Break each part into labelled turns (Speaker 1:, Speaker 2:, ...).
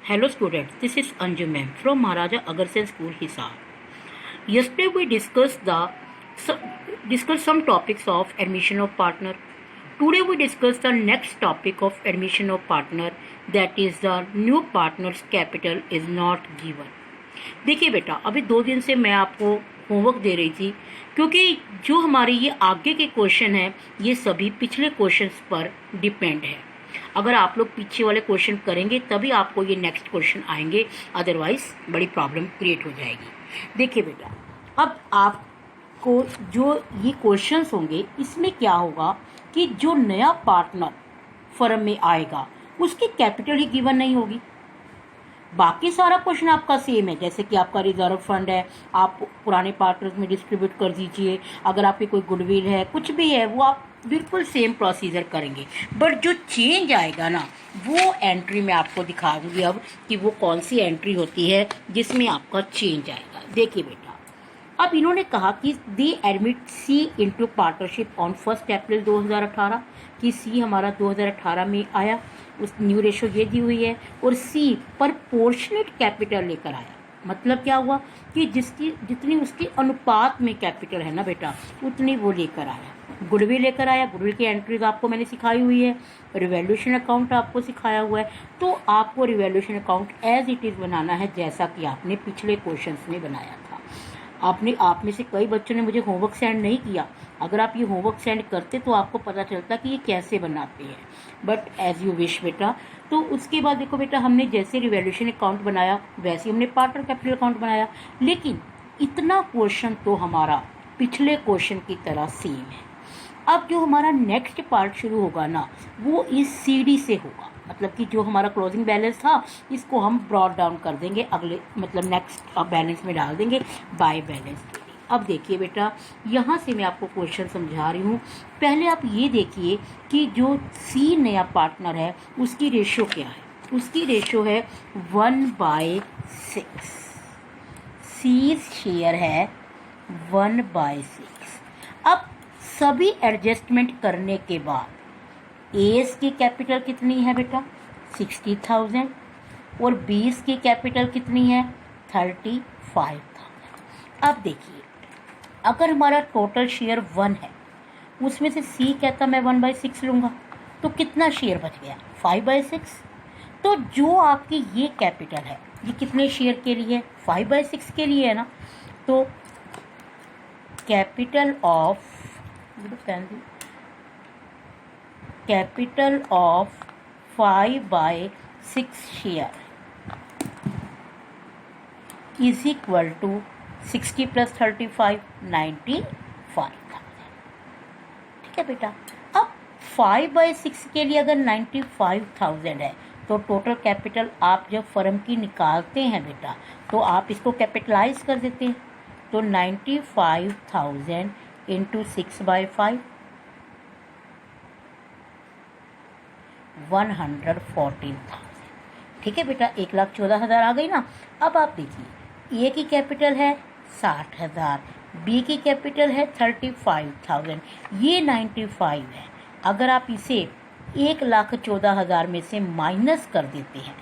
Speaker 1: Hello students, this is Anju ma'am from Maharaja Agarsen School, Hisar. Yesterday we discussed some topics of admission of partner. Today we discuss the next topic of admission of partner, that is the new partner's capital is not given. देखिए बेटा, अभी 2 दिन से मैं आपको homework दे रही थी क्योंकि जो हमारे ये आगे के क्वेश्चन हैं ये सभी पिछले क्वेश्चंस पर डिपेंड है। अगर आप लोग पीछे वाले क्वेश्चन करेंगे तभी आपको ये नेक्स्ट क्वेश्चन आएंगे, अदरवाइज बड़ी प्रॉब्लम क्रिएट हो जाएगी। देखिए बेटा, अब आपको जो ये क्वेश्चंस होंगे इसमें क्या होगा कि जो नया पार्टनर फर्म में आएगा उसकी कैपिटल ही गिवन नहीं होगी। बाकी सारा क्वेश्चन आपका सेम है, जैसे कि आपका रिजर्व फंड है, आप पुराने पार्टनर्स में डिस्ट्रीब्यूट कर दीजिए। अगर आपकी कोई गुडविल है, कुछ भी है, वो आप बिल्कुल सेम प्रोसीजर करेंगे। बट जो चेंज आएगा ना, वो एंट्री में आपको दिखाऊंगी अब कि वो कौन सी एंट्री होती है जिसमें आपका चेंज आएगा। देखिए बेटा, अब इन्होंने कहा कि they admit C into partnership on 1 April 2018 कि सी हमारा 2018 में आया, उस न्यू रेशो ये दी हुई है, और सी प्रपोर्शनेट कैपिटल लेकर आया। मतलब क्या हुआ कि जितनी उसकी अनुपात में कैपिटल है ना बेटा, उतनी वो लेकर आया। गुडविल लेकर आया, गुडविल की एंट्रीज आपको मैंने सिखाई हुई है, रिवैल्यूएशन अकाउंट आपको सिखाया हुआ है। तो आपको revaluation account as it is बनाना है जैसा कि आपने पिछले क्वेश्चंस में बनाया था। आप में से कई बच्चों ने मुझे होमवर्क सेंड नहीं किया। अगर आप ये होमवर्क सेंड करते तो आपको पता चलता कि ये कैसे बनाते हैं, बट एज यू विश बेटा। तो उसके बाद देखो बेटा, हमने जैसे रिवैल्यूएशन अकाउंट बनाया वैसे हमने पार्टनर कैपिटल अकाउंट बनाया, लेकिन इतना क्वेश्चन तो हमारा पिछले क्वेश्चन की तरह सेम है। अब जो हमारा नेक्स्ट पार्ट शुरू होगा ना, वो इस CD से होगा। मतलब कि जो हमारा क्लोजिंग बैलेंस था इसको हम ब्रॉड डाउन कर देंगे, अगले मतलब नेक्स्ट बैलेंस में डाल देंगे बाय बैलेंस। अब देखिए बेटा, यहाँ से मैं आपको क्वेश्चन समझा रही हूँ। पहले आप ये देखिए कि जो सी नया पार्टनर है उसकी रेशो क्या है। उसकी रेशो है 1/6। सी शेयर है 1/6। अब सभी एडजस्टमेंट करने के बाद एस की कैपिटल कितनी है बेटा, 60,000, और बीस की कैपिटल कितनी है, 35,000। अब देखिए, अगर हमारा टोटल शेयर 1 है, उसमें से सी कहता मैं 1/6 लूँगा, तो कितना शेयर बच गया, 5/6। तो जो आपकी ये कैपिटल है ये कितने शेयर के लिए है, 5/6 के लिए है ना। तो capital of 5/6 share is equal to 60 + 35 95,000। ठीक है बेटा। अब 5/6 के लिए अगर 95,000 है तो टोटल कैपिटल आप जब फर्म की निकालते हैं बेटा तो आप इसको कैपिटलाइज कर देते हैं। तो 95,000 इंटू 6/5 114,000। ठीक है बेटा, 1,14,000 आ गई ना। अब आप देखिए, ए की कैपिटल है 60,000, बी की कैपिटल है 35,000, ये 95 है। अगर आप इसे 1,14,000 में से माइनस कर देते हैं,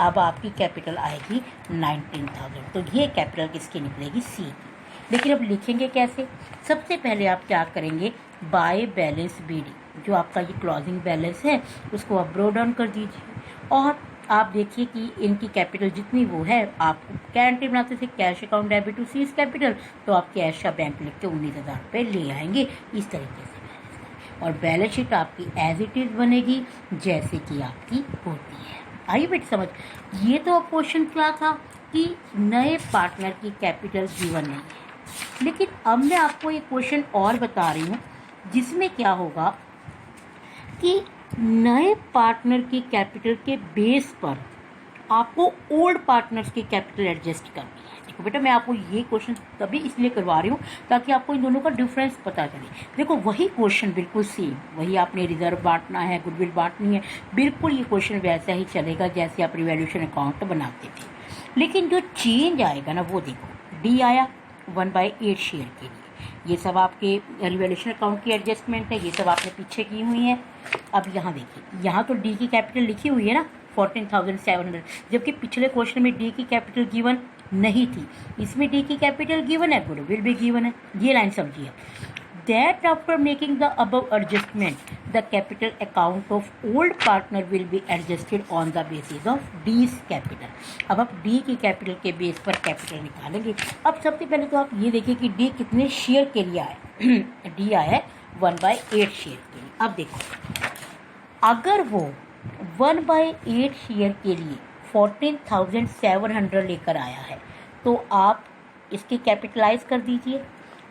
Speaker 1: अब आपकी कैपिटल आएगी 19,000। तो ये कैपिटल किसकी निकलेगी, सी की। लेकिन अब लिखेंगे कैसे। सबसे पहले आप क्या करेंगे, बाय बैलेंस BD, जो आपका ये क्लोजिंग बैलेंस है उसको आप ब्रो डाउन कर दीजिए। और आप देखिए कि इनकी कैपिटल जितनी वो है, आप क्या एंट्री बनाते थे, cash account debit to C's capital, तो आप कैश का बैंक लिख के 19,000 रुपये ले आएंगे इस तरीके से। और बैलेंस शीट आपकी एज इट इज़ बनेगी जैसे कि आपकी होती है। आई बेट समझ। ये तो अब क्वेश्चन क्या था कि नए पार्टनर की कैपिटल गिवन नहीं है, लेकिन अब मैं आपको एक क्वेश्चन और बता रही हूँ जिसमें क्या होगा कि नए पार्टनर की कैपिटल के बेस पर आपको ओल्ड पार्टनर्स की कैपिटल एडजस्ट करनी है। देखो बेटा, मैं आपको ये क्वेश्चन तभी इसलिए करवा रही हूँ ताकि आपको इन दोनों का डिफरेंस पता चले। देखो, वही क्वेश्चन बिल्कुल सेम, वही आपने रिजर्व बांटना है, गुडविल बांटनी है, बिल्कुल ये क्वेश्चन वैसा ही चलेगा जैसे आप रिवैल्यूएशन अकाउंट बनाते थे। लेकिन जो चेंज आएगा ना, वो देखो, डी आया 1/8 शेयर के लिए, ये सब आपके रिवैल्यूएशन अकाउंट की एडजस्टमेंट है, ये सब आपने पीछे की हुई है। अब यहाँ देखिए, यहाँ तो डी की कैपिटल लिखी हुई है ना 14,700, जबकि पिछले क्वेश्चन में डी की कैपिटल गिवन नहीं थी, इसमें डी की कैपिटल गिवन है, गुडविल भी गिवन है। ये लाइन समझिए। That after making the above adjustment, the capital account of old partner will be adjusted on the basis of D's capital. अब आप D की कैपिटल के बेस पर कैपिटल निकालेंगे। अब सबसे पहले तो आप ये देखिए कि D कितने शेयर के लिए आए। D आया है 1/8 शेयर के लिए। अब देखो, अगर वो 1/8 शेयर के लिए 14,700 लेकर आया है तो आप इसकी कैपिटलाइज कर दीजिए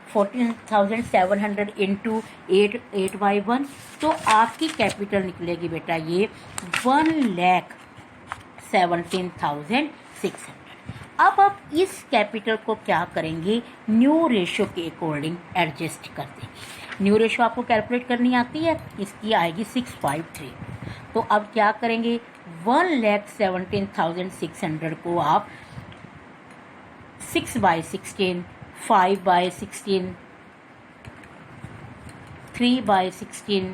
Speaker 1: 14,700 इंटू 8/1, तो आपकी कैपिटल निकलेगी बेटा ये 1,17,600। अब आप इस कैपिटल को क्या करेंगे, न्यू रेशो के अकॉर्डिंग एडजस्ट कर देंगे। न्यू रेशो आपको कैलकुलेट करनी आती है, इसकी आएगी 653। तो अब क्या करेंगे, 1,17,600 को आप 6/16, 5/16, 3/16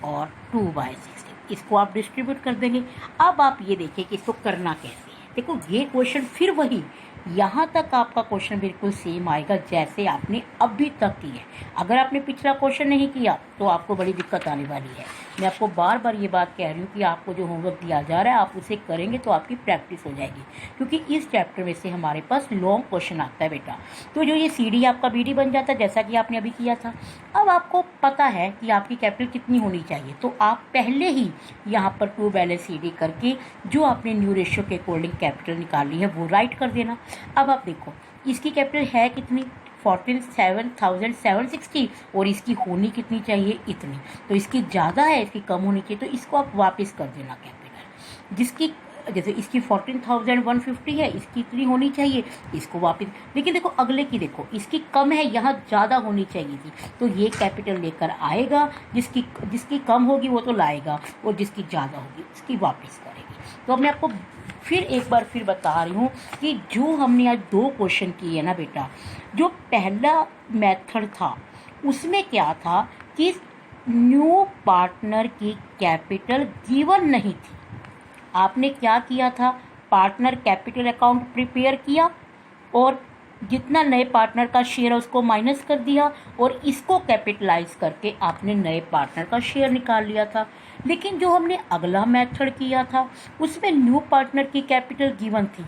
Speaker 1: और 2/16 इसको आप डिस्ट्रीब्यूट कर देंगे। अब आप ये देखिए कि इसको करना कैसे है। देखो ये क्वेश्चन फिर वही, यहाँ तक आपका क्वेश्चन बिल्कुल सेम आएगा जैसे आपने अभी तक की है। अगर आपने पिछला क्वेश्चन नहीं किया तो आपको बड़ी दिक्कत आने वाली है। मैं आपको बार बार ये बात कह रही हूँ कि आपको जो होमवर्क दिया जा रहा है आप उसे करेंगे तो आपकी प्रैक्टिस हो जाएगी, क्योंकि इस चैप्टर में से हमारे पास लॉन्ग क्वेश्चन आता है बेटा। तो जो ये CD आपका BD बन जाता है जैसा कि आपने अभी किया था। अब आपको पता है कि आपकी कैपिटल कितनी होनी चाहिए, तो आप पहले ही यहाँ पर टू बैलेंस CD करके जो आपने न्यू रेशियो के अकॉर्डिंग कैपिटल निकाली है वो राइट कर देना। अब आप देखो इसकी कैपिटल है कितनी, 47,760, और इसकी होनी कितनी चाहिए, इतनी। तो इसकी ज़्यादा है, इसकी कम होनी चाहिए, तो इसको आप वापस कर देना कैपिटल। जिसकी जैसे इसकी 14,150 है, इसकी इतनी होनी चाहिए, इसको वापस। लेकिन देखो अगले की देखो, इसकी कम है, यहाँ ज़्यादा होनी चाहिए थी, तो ये कैपिटल लेकर आएगा। जिसकी कम होगी वो तो लाएगा, और जिसकी ज़्यादा होगी उसकी वापस करेगी। तो अब मैं आपको फिर एक बार फिर बता रही हूँ कि जो हमने आज 2 क्वेश्चन किए ना बेटा, जो पहला मेथड था उसमें क्या था कि न्यू पार्टनर की कैपिटल गिवन नहीं थी। आपने क्या किया था, पार्टनर कैपिटल अकाउंट प्रिपेयर किया और जितना नए पार्टनर का शेयर है उसको माइनस कर दिया, और इसको कैपिटलाइज करके आपने नए पार्टनर का शेयर निकाल लिया था। लेकिन जो हमने अगला मेथड किया था उसमें न्यू पार्टनर की कैपिटल गिवन थी,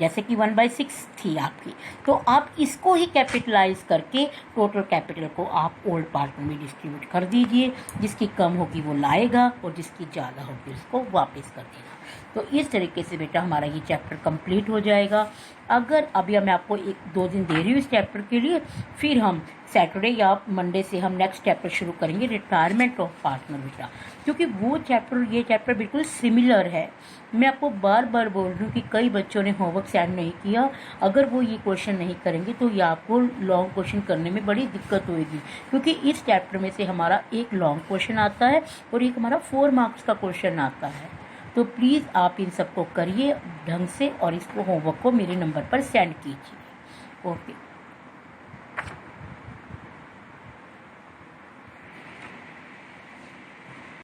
Speaker 1: जैसे कि 1/6 थी आपकी, तो आप इसको ही कैपिटलाइज करके टोटल कैपिटल को आप ओल्ड पार्टनर में डिस्ट्रीब्यूट कर दीजिए। जिसकी कम होगी वो लाएगा और जिसकी ज़्यादा होगी उसको वापस कर देगा। तो इस तरीके से बेटा हमारा ये चैप्टर कंप्लीट हो जाएगा। अगर अभी मैं आपको 1-2 दिन दे रही हूँ इस चैप्टर के लिए, फिर हम सैटरडे या मंडे से हम नेक्स्ट चैप्टर शुरू करेंगे, रिटायरमेंट ऑफ पार्टनर बेटा, क्योंकि वो चैप्टर ये चैप्टर बिल्कुल सिमिलर है। मैं आपको बार बार बोल रही हूँ कि कई बच्चों ने होमवर्क सेंड नहीं किया, अगर वो ये क्वेश्चन नहीं करेंगे तो ये आपको लॉन्ग क्वेश्चन करने में बड़ी दिक्कत होगी, क्योंकि इस चैप्टर में से हमारा एक लॉन्ग क्वेश्चन आता है और एक हमारा 4 मार्क्स का क्वेश्चन आता है। तो प्लीज़ आप इन सबको करिए ढंग से और इसको होमवर्क को मेरे नंबर पर सेंड कीजिए। ओके।